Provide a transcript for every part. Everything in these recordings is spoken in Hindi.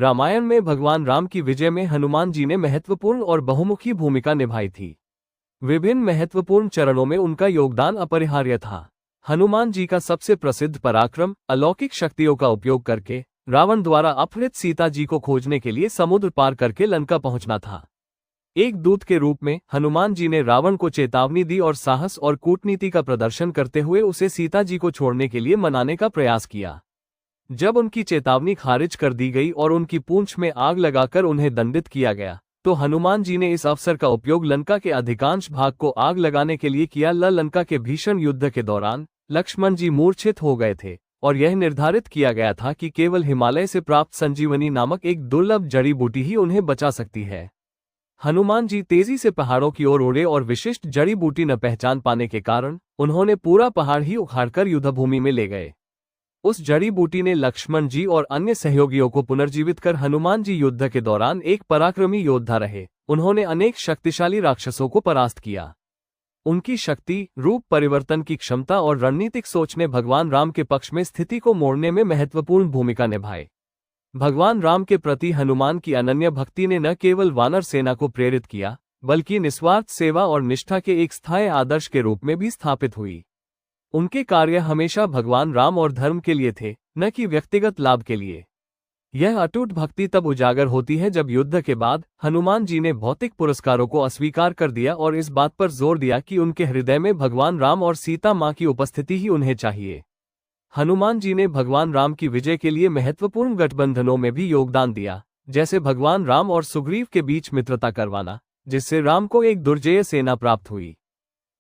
रामायण में भगवान राम की विजय में हनुमान जी ने महत्वपूर्ण और बहुमुखी भूमिका निभाई थी। विभिन्न महत्वपूर्ण चरणों में उनका योगदान अपरिहार्य था। हनुमान जी का सबसे प्रसिद्ध पराक्रम अलौकिक शक्तियों का उपयोग करके रावण द्वारा अपहृत सीता जी को खोजने के लिए समुद्र पार करके लंका पहुंचना था। एक दूत के रूप में हनुमान जी ने रावण को चेतावनी दी और साहस और कूटनीति का प्रदर्शन करते हुए उसे सीता जी को छोड़ने के लिए मनाने का प्रयास किया। जब उनकी चेतावनी खारिज कर दी गई और उनकी पूंछ में आग लगाकर उन्हें दंडित किया गया, तो हनुमान जी ने इस अवसर का उपयोग लंका के अधिकांश भाग को आग लगाने के लिए किया। लंका के भीषण युद्ध के दौरान लक्ष्मण जी मूर्छित हो गए थे और यह निर्धारित किया गया था कि केवल हिमालय से प्राप्त संजीवनी नामक एक दुर्लभ जड़ी बूटी ही उन्हें बचा सकती है। हनुमान जी तेजी से पहाड़ों की ओर उड़े और विशिष्ट जड़ी बूटी न पहचान पाने के कारण उन्होंने पूरा पहाड़ ही उखाड़कर युद्धभूमि में ले गए। उस जड़ी बूटी ने लक्ष्मण जी और अन्य सहयोगियों को पुनर्जीवित कर हनुमान जी युद्ध के दौरान एक पराक्रमी योद्धा रहे। उन्होंने अनेक शक्तिशाली राक्षसों को परास्त किया। उनकी शक्ति, रूप परिवर्तन की क्षमता और रणनीतिक सोच ने भगवान राम के पक्ष में स्थिति को मोड़ने में महत्वपूर्ण भूमिका निभाई। भगवान राम के प्रति हनुमान की अनन्य भक्ति ने न केवल वानर सेना को प्रेरित किया, बल्कि निस्वार्थ सेवा और निष्ठा के एक स्थायी आदर्श के रूप में भी स्थापित हुई। उनके कार्य हमेशा भगवान राम और धर्म के लिए थे, न कि व्यक्तिगत लाभ के लिए। यह अटूट भक्ति तब उजागर होती है जब युद्ध के बाद हनुमान जी ने भौतिक पुरस्कारों को अस्वीकार कर दिया और इस बात पर जोर दिया कि उनके हृदय में भगवान राम और सीता मां की उपस्थिति ही उन्हें चाहिए। हनुमान जी ने भगवान राम की विजय के लिए महत्वपूर्ण गठबंधनों में भी योगदान दिया, जैसे भगवान राम और सुग्रीव के बीच मित्रता करवाना, जिससे राम को एक दुर्जेय सेना प्राप्त हुई।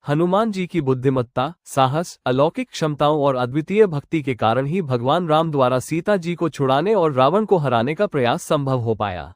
हनुमान जी की बुद्धिमत्ता, साहस, अलौकिक क्षमताओं और अद्वितीय भक्ति के कारण ही भगवान राम द्वारा सीता जी को छुड़ाने और रावण को हराने का प्रयास संभव हो पाया।